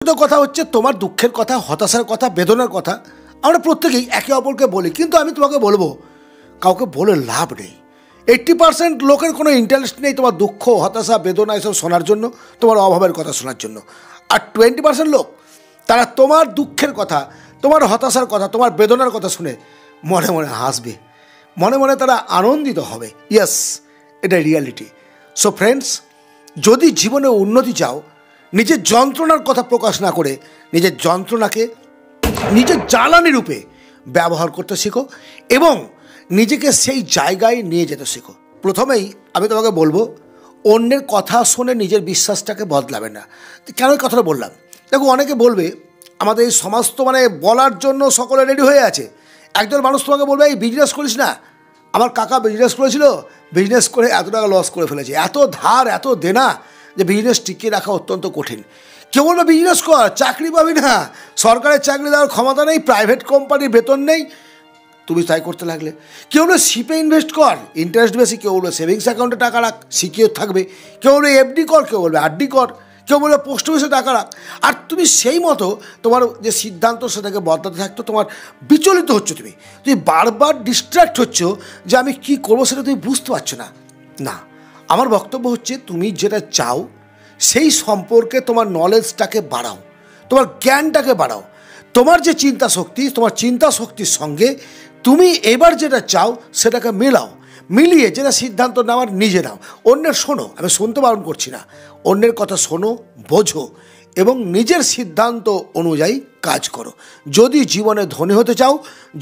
কথা হচ্ছে তোমার দুঃখের কথা, হতাশার কথা, বেদনার কথা আমরা প্রত্যেকেই একে অপরকে বলি, কিন্তু আমি তোমাকে বলবো কাউকে বলে লাভ নেই। 80% লোকের কোনো ইন্টারেস্ট নেই তোমার দুঃখ, হতাশা, বেদনা এসব শোনার জন্য, তোমার অভাবের কথা শোনার জন্য। আর 20% লোক তারা তোমার দুঃখের কথা, তোমার হতাশার কথা, তোমার বেদনার কথা শুনে মনে মনে হাসবে, মনে মনে তারা আনন্দিত হবে। ইয়েস, এটা রিয়ালিটি। সো ফ্রেন্ডস, যদি জীবনে উন্নতি চাও, নিজের যন্ত্রণার কথা প্রকাশ না করে নিজের যন্ত্রণাকে নিজের জ্বালানি রূপে ব্যবহার করতে শেখো এবং নিজেকে সেই জায়গায় নিয়ে যেতে শেখো। প্রথমেই আমি তোমাকে বলবো, অন্যের কথা শুনে নিজের বিশ্বাসটাকে বদলাবে না। কেন এই কথাটা বললাম? দেখো, অনেকে বলবে আমাদের এই সমাজ তো বলার জন্য সকলে রেডি হয়ে আছে। একজন মানুষ তোমাকে বলবে এই বিজনেস করিস না, আমার কাকা বিজনেস করেছিল, বিজনেস করে এত টাকা লস করে ফেলেছে, এত ধার এত দেনা যে বিজনেস টিকিয়ে রাখা অত্যন্ত কঠিন। কেউ বলবে বিজনেস কর, চাকরি পাবি না, সরকারের চাকরি দেওয়ার ক্ষমতা নেই, প্রাইভেট কোম্পানির বেতন নেই, তুমি তাই করতে লাগলে। কেউ বলবে শিপে ইনভেস্ট কর, ইন্টারেস্ট বেশি, কেউ বলবে সেভিংস অ্যাকাউন্টে টাকা রাখ, সিকিউর থাকবে, কেউ বলবে এফডি কর, কেউ বলবে আরডি কর, কেউ বলবে পোস্ট অফিসে টাকা রাখ। আর তুমি সেই মতো তোমার যে সিদ্ধান্ত সেটাকে বদলাতে থাকতো, তোমার বিচলিত হচ্ছ, তুমি বারবার ডিস্ট্র্যাক্ট হচ্ছ যে আমি কী করবো সেটা তুমি বুঝতে পারছো না। না, আমার বক্তব্য হচ্ছে তুমি যেটা চাও সেই সম্পর্কে তোমার নলেজটাকে বাড়াও, তোমার জ্ঞানটাকে বাড়াও, তোমার যে চিন্তা শক্তি, তোমার চিন্তা শক্তির সঙ্গে তুমি এবার যেটা চাও সেটাকে মেলাও, মিলিয়ে যেটা সিদ্ধান্ত নেওয়ার নিজে নাও। অন্যের শোনো, আমি শুনতে বারণ করছি না, অন্যের কথা শোনো, বোঝো এবং নিজের সিদ্ধান্ত অনুযায়ী কাজ করো। যদি জীবনে ধনী হতে চাও,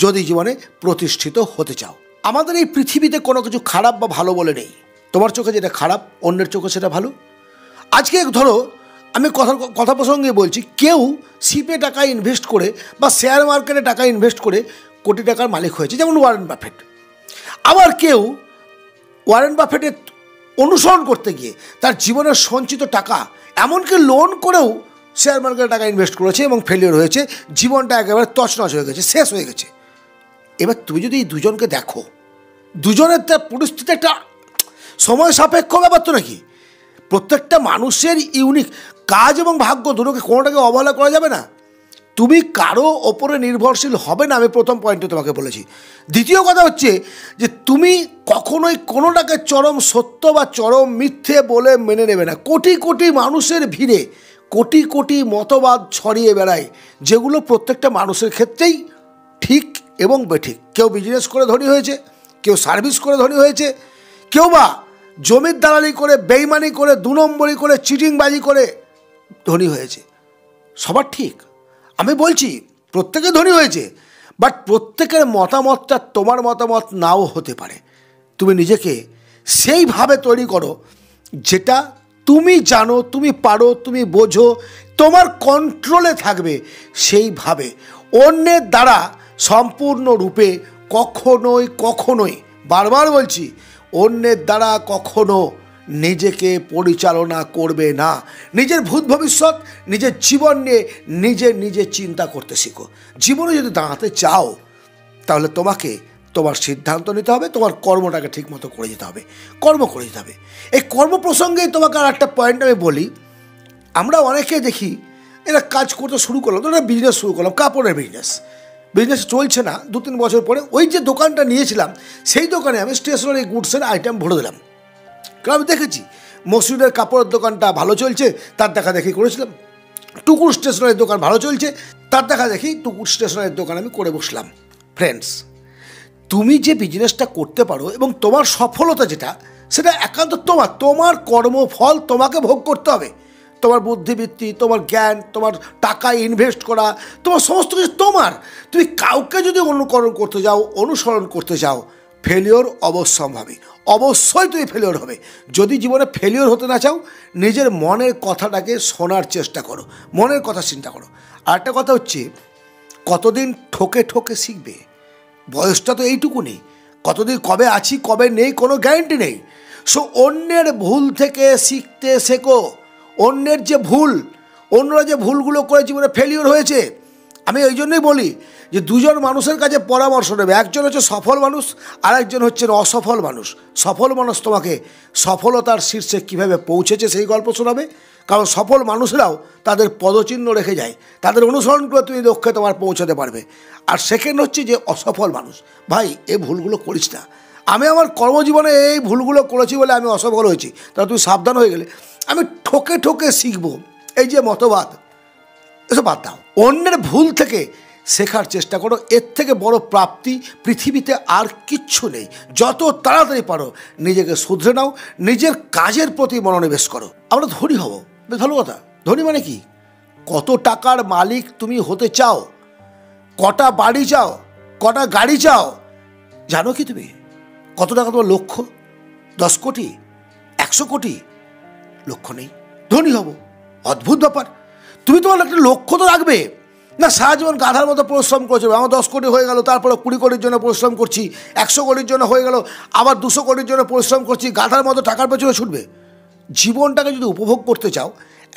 যদি জীবনে প্রতিষ্ঠিত হতে চাও। আমাদের এই পৃথিবীতে কোনো কিছু খারাপ বা ভালো বলে নেই। তোমার চোখে যেটা খারাপ, অন্যের চোখে সেটা ভালো। আজকে ধরো আমি কথা প্রসঙ্গে বলছি, কেউ শিপে টাকা ইনভেস্ট করে বা শেয়ার মার্কেটে টাকা ইনভেস্ট করে কোটি টাকার মালিক হয়েছে, যেমন ওয়ারেন বাফেট। আবার কেউ ওয়ারেন বাফেটের অনুসরণ করতে গিয়ে তার জীবনের সঞ্চিত টাকা, এমনকি লোন করেও শেয়ার মার্কেটে টাকা ইনভেস্ট করেছে এবং ফেলিওর হয়েছে, জীবনটা একেবারে তছনছ হয়ে গেছে, শেষ হয়ে গেছে। এবার তুমি যদি এই দুজনকে দেখো, দুজনের তার পরিস্থিতি একটা সময় সাপেক্ষ ব্যাপার তো নাকি? প্রত্যেকটা মানুষের ইউনিক কাজ এবং ভাগ্য দুটোকে কোনোটাকে অবহেলা করা যাবে না। তুমি কারো ওপরে নির্ভরশীল হবে না, আমি প্রথম পয়েন্টে তোমাকে বলেছি। দ্বিতীয় কথা হচ্ছে যে তুমি কখনোই কোনোটাকে চরম সত্য বা চরম মিথ্যে বলে মেনে নেবে না। কোটি কোটি মানুষের ভিড়ে কোটি কোটি মতবাদ ছড়িয়ে বেড়ায়, যেগুলো প্রত্যেকটা মানুষের ক্ষেত্রেই ঠিক এবং বেঠিক। কেউ বিজনেস করে ধনী হয়েছে, কেউ সার্ভিস করে ধনী হয়েছে, কেউ বা জমির দালালি করে, বেইমানি করে, 2 নম্বরি করে, চিটিংবাজি করে ধনী হয়েছে। সবার ঠিক আমি বলছি, প্রত্যেকে ধনী হয়েছে, বাট প্রত্যেকের মতামতটা তোমার মতামত নাও হতে পারে। তুমি নিজেকে সেইভাবে তৈরি করো যেটা তুমি জানো, তুমি পারো, তুমি বোঝো, তোমার কন্ট্রোলে থাকবে। সেইভাবে অন্যের দ্বারা সম্পূর্ণরূপে কখনোই বারবার বলছি, অন্যের দ্বারা কখনো নিজেকে পরিচালনা করবে না। নিজের ভূত ভবিষ্যৎ, নিজের জীবন নিয়ে নিজে চিন্তা করতে শিখো। জীবনে যদি দাঁড়াতে চাও, তাহলে তোমাকে তোমার সিদ্ধান্ত নিতে হবে, তোমার কর্মটাকে ঠিকমতো করে যেতে হবে, কর্ম করে যেতে হবে। এই কর্ম প্রসঙ্গেই তোমাকে আর একটা পয়েন্ট আমি বলি। আমরা অনেকে দেখি এরা কাজ করতে শুরু করলাম, তো বিজনেস শুরু করলাম, কাপড়ের বিজনেস চলছে না, 2-3 বছর পরে ওই যে দোকানটা নিয়েছিলাম সেই দোকানে আমি স্টেশনারি গুডসের আইটেম ভরে দিলাম। কারণ আমি দেখেছি মসজিদের কাপড়ের দোকানটা ভালো চলছে, তার দেখা দেখি করেছিলাম। টুকুর স্টেশনারির দোকান ভালো চলছে, তার দেখা দেখি টুকুর স্টেশনারির দোকান আমি করে বসলাম। ফ্রেন্ডস, তুমি যে বিজনেসটা করতে পারো এবং তোমার সফলতা যেটা, সেটা একান্ত তোমার কর্মফল তোমাকে ভোগ করতে হবে। তোমার বুদ্ধিবৃত্তি, তোমার জ্ঞান, তোমার টাকা ইনভেস্ট করা, তোমার সমস্ত কিছু তোমার। তুমি কাউকে যদি অনুসরণ করতে যাও, ফেলিওর অবশ্যই তুমি ফেলিওর হবে। যদি জীবনে ফেলিওর হতে না চাও, নিজের মনের কথাটাকে শোনার চেষ্টা করো, মনের কথা চিন্তা করো। আর একটা কথা হচ্ছে, কতদিন ঠকে শিখবে? বয়সটা তো এইটুকুনি, কতদিন কবে আছি কবে নেই কোনো গ্যারেন্টি নেই। সো অন্যের ভুল থেকে শিখতে শেখো। অন্যের যে ভুল, অন্যরা যে ভুলগুলো করে জীবনে ফেলিওর হয়েছে, আমি ওই জন্যই বলি যে দুজন মানুষের কাছে পরামর্শ নেবে, একজন হচ্ছে সফল মানুষ আর একজন হচ্ছেন অসফল মানুষ। সফল মানুষ তোমাকে সফলতার শীর্ষে কীভাবে পৌঁছেছে সেই গল্প শোনাবে, কারণ সফল মানুষরাও তাদের পদচিহ্ন রেখে যায়, তাদের অনুসরণ করে তুমি লক্ষ্যে তোমার পৌঁছাতে পারবে। আর সেকেন্ড হচ্ছে যে অসফল মানুষ, ভাই এই ভুলগুলো করিস না। আমি আমার কর্মজীবনে এই ভুলগুলো করেছি বলে আমি অসফল হয়েছি, তাহলে তুমি সাবধান হয়ে গেলে। আমি ঠকে ঠকে শিখবো, এই যে মতবাদ, এসব বাদ দাও। অন্যের ভুল থেকে শেখার চেষ্টা করো, এর থেকে বড় প্রাপ্তি পৃথিবীতে আর কিচ্ছু নেই। যত তাড়াতাড়ি পারো নিজেকে শুধরে নাও, নিজের কাজের প্রতি মনোনিবেশ করো। আমরা ধনী হব, বেশ ভালো কথা। ধনী মানে কি? কত টাকার মালিক তুমি হতে চাও, কটা বাড়ি চাও, কটা গাড়ি চাও, জানো কি তুমি? কত টাকা তোমার লক্ষ্য? 10 কোটি, 100 কোটি? লক্ষ্য নেই, ধনী হব। অদ্ভুত ব্যাপার। তুমি তোমার একটা লক্ষ্য তো রাখবে না। সারা জীবন গাধার মতো পরিশ্রম করছে, আমার 10 কোটি হয়ে গেল, তারপরে 20 কোটির জন্য পরিশ্রম করছি, 100 কোটির জন্য হয়ে গেল, আবার 200 কোটির জন্য পরিশ্রম করছি, গাধার মতো টাকার পেছনে ছুটবে। জীবনটাকে যদি উপভোগ করতে চাও,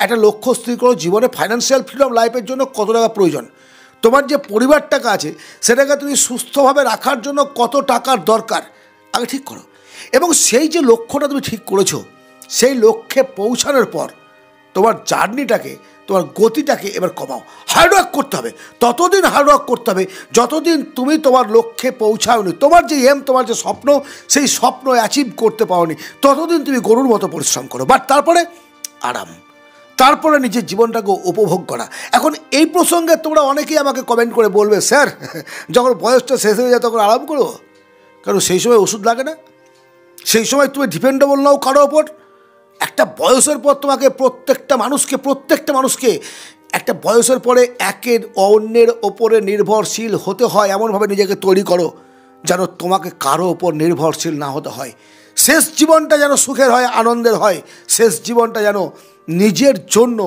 একটা লক্ষ্য স্থির করো। জীবনে ফাইন্যান্সিয়াল ফ্রিডম লাইফের জন্য কত টাকা প্রয়োজন, তোমার যে পরিবার টাকা আছে সেটাকে তুমি সুস্থভাবে রাখার জন্য কত টাকার দরকার আগে ঠিক করো। এবং সেই যে লক্ষ্যটা তুমি ঠিক করেছো, সেই লক্ষ্যে পৌঁছানোর পর তোমার জার্নিটাকে, তোমার গতিটাকে এবার কমাও। হার্ডওয়ার্ক করতে হবে, ততদিন হার্ডওয়ার্ক করতে হবে যতদিন তুমি তোমার লক্ষ্যে পৌঁছাওনি। তোমার যে তোমার যে স্বপ্ন, সেই স্বপ্ন অ্যাচিভ করতে পারোনি, ততদিন তুমি গরুর মতো পরিশ্রম করো। বাট তারপরে আরাম, তারপরে নিজের জীবনটাকে উপভোগ করা। এখন এই প্রসঙ্গে তোমরা অনেকেই আমাকে কমেন্ট করে বলবে, স্যার যখন বয়সটা শেষ হয়ে যায় তখন আরাম করো, কারণ সেই সময় ওষুধ লাগে না, সেই সময় তুমি ডিপেন্ডেবল নাও কারো ওপর। একটা বয়সের পর তোমাকে প্রত্যেকটা মানুষকে একটা বয়সের পরে একের অন্যের ওপরে নির্ভরশীল হতে হয়। এমনভাবে নিজেকে তৈরি করো যেন তোমাকে কারো ওপর নির্ভরশীল না হতে হয়। শেষ জীবনটা যেন সুখের হয়, আনন্দের হয়। শেষ জীবনটা যেন নিজের জন্য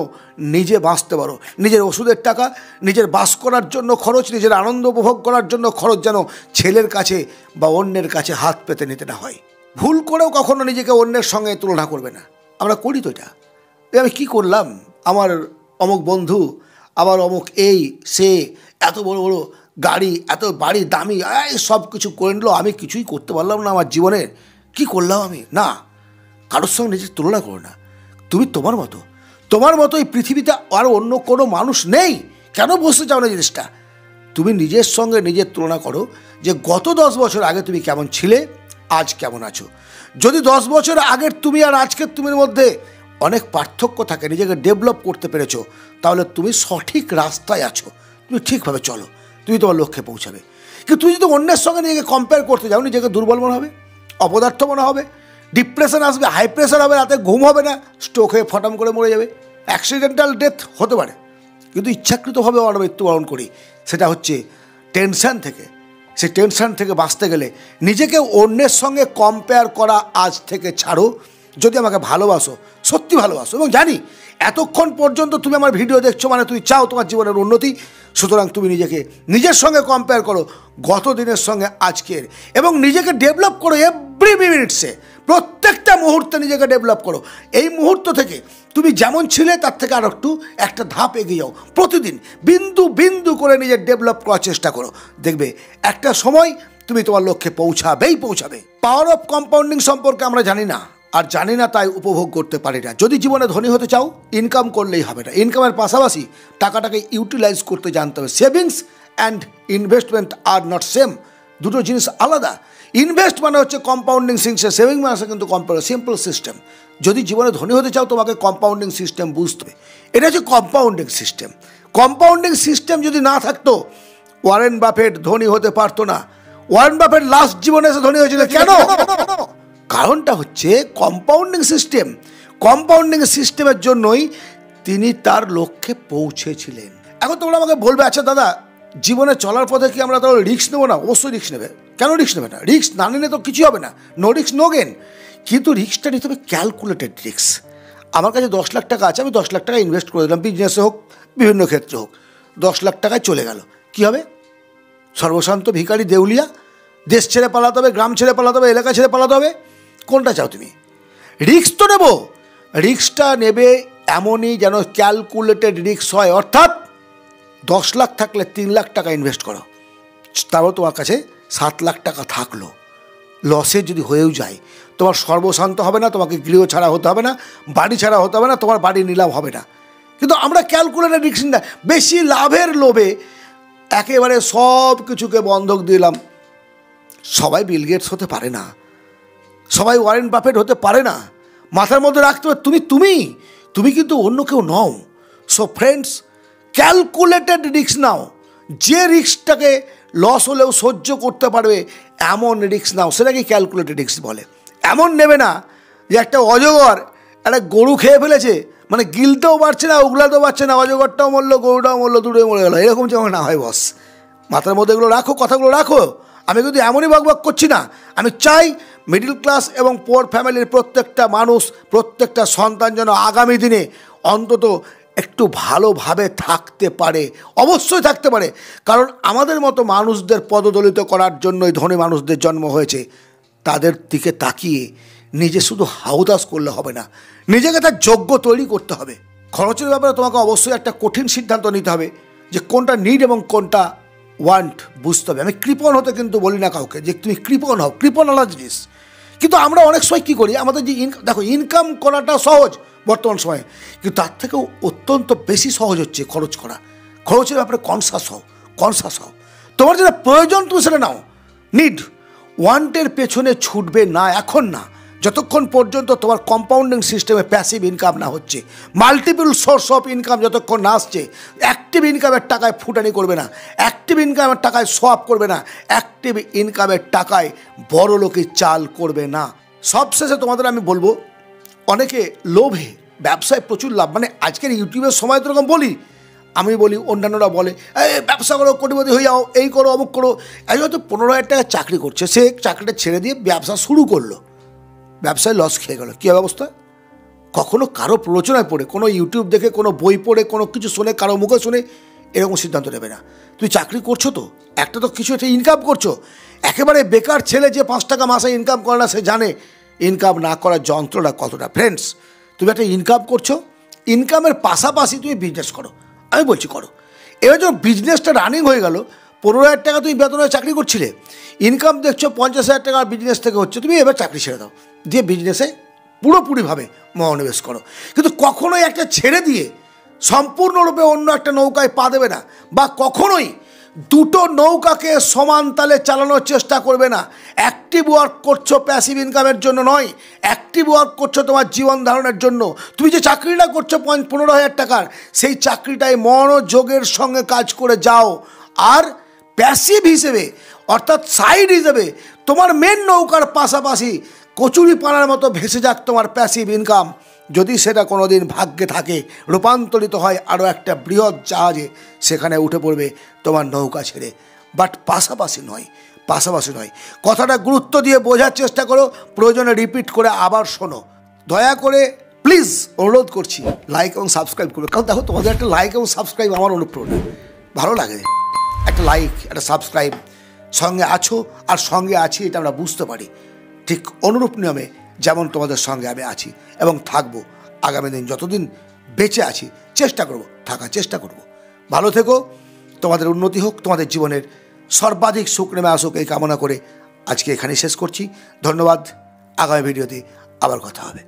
নিজে বাঁচতে পারো। নিজের ওষুধের টাকা, নিজের বাস করার জন্য খরচ, নিজের আনন্দ উপভোগ করার জন্য খরচ যেন ছেলের কাছে বা অন্যের কাছে হাত পেতে নিতে না হয়। ভুল করেও কখনো নিজেকে অন্যের সঙ্গে তুলনা করবে না। আমরা করি তো এটা, আমি কী করলাম, আমার অমুক বন্ধু, আমার অমুক এই সে, এত বড় বড় গাড়ি, এত বাড়ি দামি, সব কিছু করে নিল, আমি কিছুই করতে পারলাম না আমার জীবনের, কি করলাম আমি? না, কারোর সঙ্গে নিজের তুলনা করো না। তুমি তোমার মতো এই পৃথিবীতে আর অন্য কোনো মানুষ নেই। কেন বসতে চাও না জিনিসটা? তুমি নিজের সঙ্গে নিজের তুলনা করো যে গত 10 বছর আগে তুমি কেমন ছিলে, আজ কেমন আছো। যদি 10 বছর আগের তুমি আর আজকের তুমির মধ্যে অনেক পার্থক্য থাকে, নিজেকে ডেভেলপ করতে পেরেছো, তাহলে তুমি সঠিক রাস্তায় আছো, তুমি ঠিকভাবে চলো, তুমি তোমার লক্ষ্যে পৌঁছাবে। কিন্তু তুমি যদি অন্যের সঙ্গে নিজেকে কম্পেয়ার করতে যাও, নিজেকে দুর্বল মনে হবে, অপদার্থ মনে হবে, ডিপ্রেশন আসবে, হাই প্রেশার হবে, রাতে ঘুম হবে না, স্ট্রোক হয়ে ফটাম করে মরে যাবে, অ্যাক্সিডেন্টাল ডেথ হতে পারে। কিন্তু ইচ্ছাকৃতভাবে আমরা মৃত্যুবরণ করি, সেটা হচ্ছে টেনশান থেকে। সেই টেনশান থেকে বাঁচতে গেলে নিজেকে অন্যের সঙ্গে কম্পেয়ার করা আজ থেকে ছাড়ো। যদি আমাকে ভালোবাসো, সত্যি ভালোবাসো, এবং জানি এতক্ষণ পর্যন্ত তুমি আমার ভিডিও দেখছো মানে তুমি চাও তোমার জীবনের উন্নতি, সুতরাং তুমি নিজেকে নিজের সঙ্গে কম্পেয়ার করো গত দিনের সঙ্গে আজকের, এবং নিজেকে ডেভেলপ করো এভরি মিনিটসে, প্রত্যেকটা মুহূর্তে নিজেকে ডেভেলপ করো। এই মুহূর্ত থেকে তুমি যেমন ছিলে তার থেকে আর একটু একটা ধাপ এগিয়ে যাও। প্রতিদিন বিন্দু বিন্দু করে নিজের ডেভেলপ করার চেষ্টা করো, দেখবে একটা সময় তুমি তোমার লক্ষ্যে পৌঁছাবে। পাওয়ার অফ কম্পাউন্ডিং সম্পর্কে আমরা জানি না, আর জানি না তাই উপভোগ করতে পারি না। যদি জীবনে ধনী হতে চাও, ইনকাম করলেই হবে না, ইনকামের পাশাপাশি টাকাটাকে ইউটিলাইজ করতে জানতে হবে। Savings and investment are not same, দুটো জিনিস আলাদা। ইনভেস্ট মানে হচ্ছে কম্পাউন্ডিং সিস্টেম, সেভিং মানে কিন্তু সিম্পল সিস্টেম। যদি জীবনে ধনী হতে চাও তোমাকে কম্পাউন্ডিং সিস্টেম বুঝতে হবে। এটা হচ্ছে কম্পাউন্ডিং সিস্টেম। কম্পাউন্ডিং সিস্টেম যদি না থাকতো, ওয়ারেন বাফেট ধনী হতে পারতো না। ওয়ারেন বাফেট লাস্ট জীবনে এসে ধনী হয়েছিল কেন? কারণটা হচ্ছে কম্পাউন্ডিং সিস্টেম। কম্পাউন্ডিং সিস্টেমের জন্যই তিনি তার লক্ষ্যে পৌঁছেছিলেন। এখন তোমরা আমাকে বলবে, আচ্ছা দাদা, জীবনে চলার পথে কি আমরা তাহলে রিস্ক নেবো না? অবশ্যই রিস্ক নেবে। কেন রিস্ক নেবে না? রিস্ক না নিলে তো কিছু হবে না, নো রিস্ক নো গেন। কিন্তু রিস্কটা নিতে হবে ক্যালকুলেটেড রিস্ক। আমার কাছে 10 লাখ টাকা আছে, আমি 10 লাখ টাকা ইনভেস্ট করে দিলাম, বিজনেসে হোক বিভিন্ন ক্ষেত্রে হোক, 10 লাখ টাকায় চলে গেল, কী হবে? সর্বশান্ত ভিখারি দেউলিয়া, দেশ ছেড়ে পালাতে হবে, গ্রাম ছেড়ে পালাতে হবে, এলাকা ছেড়ে পালাতে হবে। কোনটা চাও তুমি? রিস্ক তো নেব, রিস্কটা নেবে এমনই যেন ক্যালকুলেটেড রিস্ক হয়, অর্থাৎ 10 লাখ থাকলে 3 লাখ টাকা ইনভেস্ট করো, তারপর তোমার কাছে 7 লাখ টাকা থাকলো। লসে যদি হয়েও যায় তোমার সর্বশান্ত হবে না, তোমাকে গৃহ ছাড়া হতে হবে না, বাড়ি ছাড়া হতে হবে না, তোমার বাড়ি নিলাম হবে না। কিন্তু আমরা ক্যালকুলেটেড রিস্ক না, বেশি লাভের লোভে একেবারে সব কিছুকে বন্ধক দিলাম। সবাই বিল গেটস হতে পারে না, সবাই ওয়ারেন বাফেট হতে পারে না। মাথার মধ্যে রাখতে হবে তুমি কিন্তু অন্য কেউ নও। সো ফ্রেন্ডস, ক্যালকুলেটেড রিস্ক নাও, যে রিস্কটাকে লস হলেও সহ্য করতে পারবে এমন রিস্ক নাও, সেটাকে ক্যালকুলেটেড রিস্ক বলে। এমন নেবে না যে একটা অজগর একটা গরু খেয়ে ফেলেছে, মানে গিলতেও পারছে না, উগলাতেও পারছে না, অজগরটাও মরলো, গরুটাও মরলো, দুটোই মরে গেলো, এরকম যেমন না হয় বস। মাথার মধ্যে এগুলো রাখো, কথাগুলো রাখো। আমি কিন্তু এমনই বকবক করছি না, আমি চাই মিডল ক্লাস এবং পোর ফ্যামিলির প্রত্যেকটা মানুষ, প্রত্যেকটা সন্তান যেন আগামী দিনে অন্তত একটু ভালোভাবে থাকতে পারে, অবশ্যই থাকতে পারে। কারণ আমাদের মতো মানুষদের পদদলিত করার জন্যই ধনী মানুষদের জন্ম হয়েছে। তাদের দিকে তাকিয়ে নিজে শুধু হাউদাস করলে হবে না, নিজেকে তার যোগ্য তৈরি করতে হবে। খরচের ব্যাপারে তোমাকে অবশ্যই একটা কঠিন সিদ্ধান্ত নিতে হবে যে কোনটা নিড এবং কোনটা ওয়ান্ট বুঝতে হবে। আমি কৃপণ হতে কিন্তু বলি না কাউকে যে তুমি কৃপণ হও, কৃপণ আলাদা জিনিস। কিন্তু আমরা অনেক সময় কী করি, আমাদের যে দেখো ইনকাম করাটা সহজ বর্তমান সময়ে, কিন্তু তার থেকেও অত্যন্ত বেশি সহজ হচ্ছে খরচ করা। খরচের ব্যাপারে কনসাস হও। তোমার যেটা প্রয়োজন তুমি সেটা নাও। নিড ওয়ান্টের পেছনে ছুটবে না, এখন না, যতক্ষণ পর্যন্ত তোমার কম্পাউন্ডিং সিস্টেমে প্যাসিভ ইনকাম না হচ্ছে, মাল্টিপল সোর্স অফ ইনকাম যতক্ষণ না আসছে। অ্যাক্টিভ ইনকামের টাকায় ফুটানি করবে না, অ্যাক্টিভ ইনকামের টাকায় সোয়াপ করবে না, অ্যাক্টিভ ইনকামের টাকায় বড় লোকের চাল করবে না। সবশেষে তোমাদের আমি বলবো, অনেকে লোভে ব্যবসায় প্রচুর লাভ, মানে আজকের ইউটিউবের সময় তো এরকম বলি, আমি বলি, অন্যান্যরা বলে ব্যবসা করো, কোটিপতি হয়ে যাও, এই করো, অমুক করো। এই হয়তো 15,000 টাকা চাকরি করছে, সে চাকরিটা ছেড়ে দিয়ে ব্যবসা শুরু করলো, ব্যবসায় লস খেয়ে গেল। কী অবস্থা? কখনো কারো প্ররোচনায় পড়ে, কোনো ইউটিউব দেখে, কোনো বই পড়ে, কোনো কিছু শুনে, কারো মুখে শুনে এরকম সিদ্ধান্ত নেবে না। তুই চাকরি করছো তো, একটা তো কিছু একটা ইনকাম করছো। একেবারে বেকার ছেলে যে 5 টাকা মাসে ইনকাম করে না, সে জানে ইনকাম না করার যন্ত্রটা কতটা। ফ্রেন্ডস, তুমি একটা ইনকাম করছো, ইনকামের পাশাপাশি তুমি বিজনেস করো, আমি বলছি করো। এবার যখন বিজনেসটা রানিং হয়ে গেল, 15,000 টাকা তুমি বেতনে চাকরি করছিলে, ইনকাম দেখছো 50,000 টাকা বিজনেস থেকে হচ্ছে, তুমি এবার চাকরি ছেড়ে দাও, দিয়ে বিজনেসে পুরোপুরিভাবে মনোনিবেশ করো। কিন্তু কখনোই একটা ছেড়ে দিয়ে সম্পূর্ণরূপে অন্য একটা নৌকায় পা দেবে না, বা কখনোই দুটো নৌকাকে সমান তালে চালানোর চেষ্টা করবে না। অ্যাক্টিভ ওয়ার্ক করছো প্যাসিভ ইনকামের জন্য নয়, অ্যাক্টিভ ওয়ার্ক করছো তোমার জীবন ধারণের জন্য। তুমি যে চাকরিটা করছো 15,000 টাকার, সেই চাকরিটায় মনোযোগের সঙ্গে কাজ করে যাও। আর প্যাসিভ হিসেবে, অর্থাৎ সাইড হিসেবে, তোমার মেন নৌকার পাশাপাশি কচুরি পানার মতো ভেসে যাক তোমার প্যাসিভ ইনকাম। যদি সেটা কোনো দিন ভাগ্যে থাকে, রূপান্তরিত হয় আরও একটা বৃহৎ জাহাজে, সেখানে উঠে পড়বে তোমার নৌকা ছেড়ে। বাট পাশাপাশি নয়। কথাটা গুরুত্ব দিয়ে বোঝার চেষ্টা করো, প্রয়োজনে রিপিট করে আবার শোনো। দয়া করে প্লিজ অনুরোধ করছি, লাইক এবং সাবস্ক্রাইব করবে। কারণ দেখো, তোমাদের একটা লাইক এবং সাবস্ক্রাইব আমার অনুপ্রেরণা, ভালো লাগে। একটা লাইক, একটা সাবস্ক্রাইব, সঙ্গে আছো আর সঙ্গে আছি, এটা আমরা বুঝতে পারি। ঠিক অনুরূপ নিয়মে যেমন তোমাদের সঙ্গে আমি আছি এবং থাকবো আগামী দিন, যতদিন বেঁচে আছি থাকার চেষ্টা করব। ভালো থেকো, তোমাদের উন্নতি হোক, তোমাদের জীবনের সর্বাধিক সুখ নেমে আসুক, এই কামনা করে আজকে এখানেই শেষ করছি। ধন্যবাদ। আগামী ভিডিওতে আবার কথা হবে।